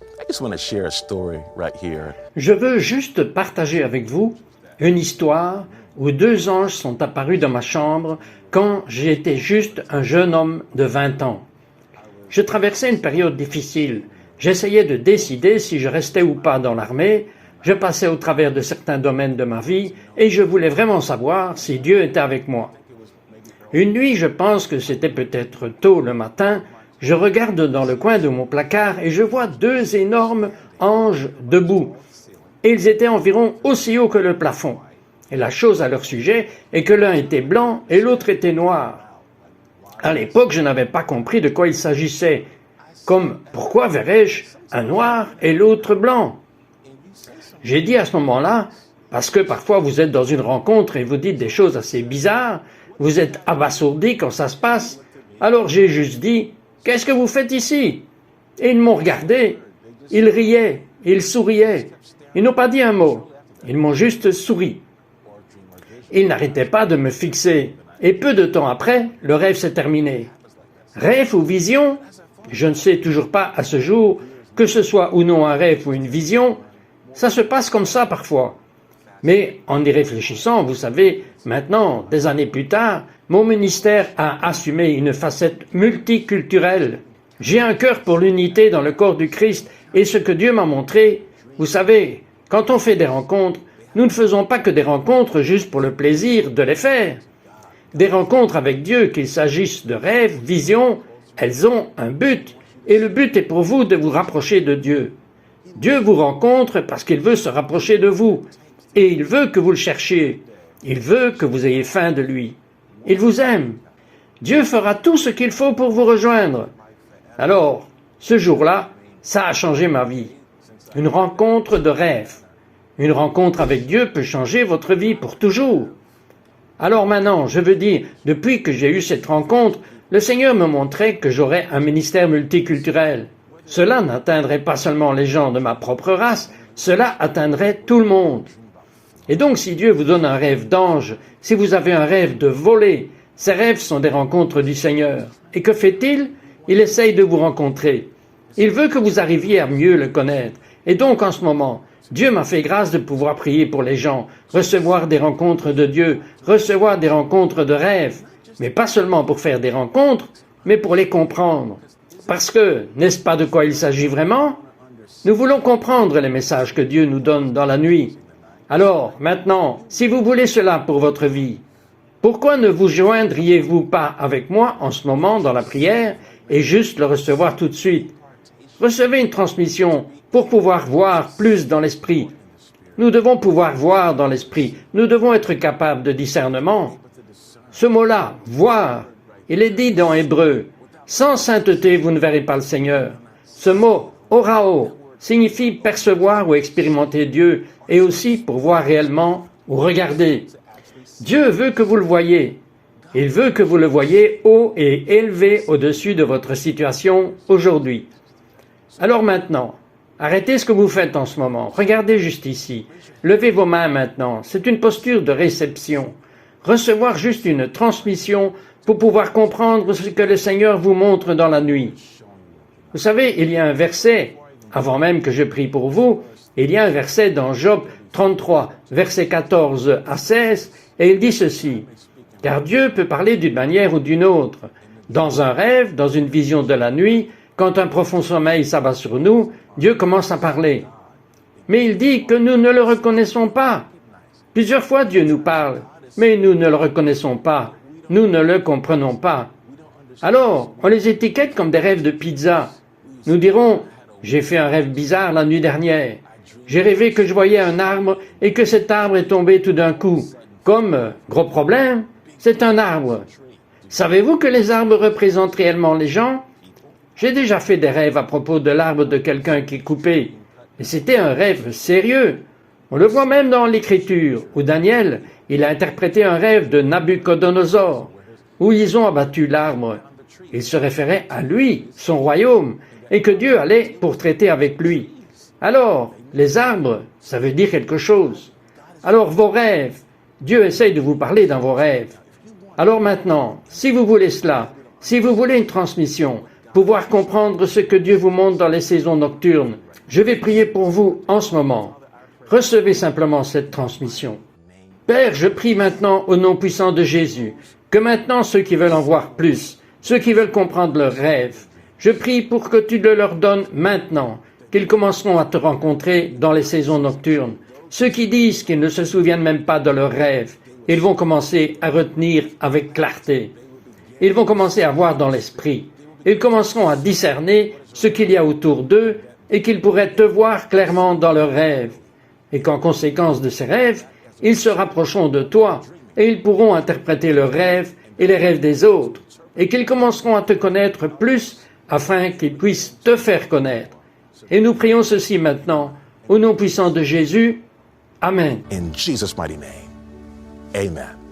I just want to share a story right here. Je veux juste partager avec vous une histoire où deux anges sont apparus dans ma chambre quand j'étais juste un jeune homme de 20 ans. Je traversais une période difficile. J'essayais de décider si je restais ou pas dans l'armée. Je passais au travers de certains domaines de ma vie et je voulais vraiment savoir si Dieu était avec moi. Une nuit, je pense que c'était peut-être tôt le matin, je regarde dans le coin de mon placard et je vois deux énormes anges debout. Et ils étaient environ aussi hauts que le plafond. Et la chose à leur sujet est que l'un était blanc et l'autre était noir. À l'époque, je n'avais pas compris de quoi il s'agissait. Comme, pourquoi verrais-je un noir et l'autre blanc? J'ai dit à ce moment-là, parce que parfois vous êtes dans une rencontre et vous dites des choses assez bizarres, vous êtes abasourdi quand ça se passe, alors j'ai juste dit, qu'est-ce que vous faites ici? Et ils m'ont regardé, ils riaient, ils souriaient. Ils n'ont pas dit un mot, ils m'ont juste souri. Ils n'arrêtaient pas de me fixer, et peu de temps après, le rêve s'est terminé. Rêve ou vision? Je ne sais toujours pas à ce jour, que ce soit ou non un rêve ou une vision, ça se passe comme ça parfois. Mais en y réfléchissant, vous savez, maintenant, des années plus tard, mon ministère a assumé une facette multiculturelle. J'ai un cœur pour l'unité dans le corps du Christ et ce que Dieu m'a montré, vous savez, quand on fait des rencontres, nous ne faisons pas que des rencontres juste pour le plaisir de les faire. Des rencontres avec Dieu, qu'il s'agisse de rêves, visions, elles ont un but et le but est pour vous de vous rapprocher de Dieu. Dieu vous rencontre parce qu'il veut se rapprocher de vous et il veut que vous le cherchiez. Il veut que vous ayez faim de lui. Il vous aime. Dieu fera tout ce qu'il faut pour vous rejoindre. Alors, ce jour-là, ça a changé ma vie. Une rencontre de rêve. Une rencontre avec Dieu peut changer votre vie pour toujours. Alors maintenant, je veux dire, depuis que j'ai eu cette rencontre, le Seigneur me montrait que j'aurais un ministère multiculturel. Cela n'atteindrait pas seulement les gens de ma propre race, cela atteindrait tout le monde. Et donc, si Dieu vous donne un rêve d'ange, si vous avez un rêve de voler, ces rêves sont des rencontres du Seigneur. Et que fait-il? Il essaye de vous rencontrer. Il veut que vous arriviez à mieux le connaître. Et donc, en ce moment, Dieu m'a fait grâce de pouvoir prier pour les gens, recevoir des rencontres de Dieu, recevoir des rencontres de rêves. Mais pas seulement pour faire des rencontres, mais pour les comprendre. Parce que, n'est-ce pas de quoi il s'agit vraiment? Nous voulons comprendre les messages que Dieu nous donne dans la nuit. Alors, maintenant, si vous voulez cela pour votre vie, pourquoi ne vous joindriez-vous pas avec moi en ce moment dans la prière et juste le recevoir tout de suite? Recevez une transmission pour pouvoir voir plus dans l'esprit. Nous devons pouvoir voir dans l'esprit. Nous devons être capables de discernement. Ce mot-là, voir, il est dit dans Hébreu. Sans sainteté, vous ne verrez pas le Seigneur. Ce mot, orao, signifie percevoir ou expérimenter Dieu et aussi pour voir réellement ou regarder. Dieu veut que vous le voyiez. Il veut que vous le voyiez haut et élevé au-dessus de votre situation aujourd'hui. Alors maintenant, arrêtez ce que vous faites en ce moment. Regardez juste ici. Levez vos mains maintenant. C'est une posture de réception. Recevoir juste une transmission pour pouvoir comprendre ce que le Seigneur vous montre dans la nuit. Vous savez, il y a un verset, avant même que je prie pour vous, il y a un verset dans Job 33, versets 14 à 16, et il dit ceci. Car Dieu peut parler d'une manière ou d'une autre. Dans un rêve, dans une vision de la nuit, quand un profond sommeil s'abat sur nous, Dieu commence à parler. Mais il dit que nous ne le reconnaissons pas. Plusieurs fois Dieu nous parle, mais nous ne le reconnaissons pas. Nous ne le comprenons pas. Alors, on les étiquette comme des rêves de pizza. Nous dirons, j'ai fait un rêve bizarre la nuit dernière. J'ai rêvé que je voyais un arbre et que cet arbre est tombé tout d'un coup. Comme, gros problème, c'est un arbre. Savez-vous que les arbres représentent réellement les gens? J'ai déjà fait des rêves à propos de l'arbre de quelqu'un qui est coupé. Et c'était un rêve sérieux. On le voit même dans l'Écriture, où Daniel, il a interprété un rêve de Nabuchodonosor, où ils ont abattu l'arbre. Il se référait à lui, son royaume, et que Dieu allait pour traiter avec lui. Alors, les arbres, ça veut dire quelque chose. Alors vos rêves, Dieu essaye de vous parler dans vos rêves. Alors maintenant, si vous voulez cela, si vous voulez une transmission, pouvoir comprendre ce que Dieu vous montre dans les saisons nocturnes, Je vais prier pour vous en ce moment. Recevez simplement cette transmission. Père, je prie maintenant au nom puissant de Jésus, que maintenant ceux qui veulent en voir plus, ceux qui veulent comprendre leurs rêves, je prie pour que tu le leur donnes maintenant, qu'ils commenceront à te rencontrer dans les saisons nocturnes. Ceux qui disent qu'ils ne se souviennent même pas de leurs rêves, ils vont commencer à retenir avec clarté. Ils vont commencer à voir dans l'esprit. Ils commenceront à discerner ce qu'il y a autour d'eux et qu'ils pourraient te voir clairement dans leurs rêves. Et qu'en conséquence de ces rêves, ils se rapprocheront de toi et ils pourront interpréter leurs rêves et les rêves des autres et qu'ils commenceront à te connaître plus afin qu'ils puissent te faire connaître. Et nous prions ceci maintenant au nom puissant de Jésus. Amen. In Jesus' mighty name, amen.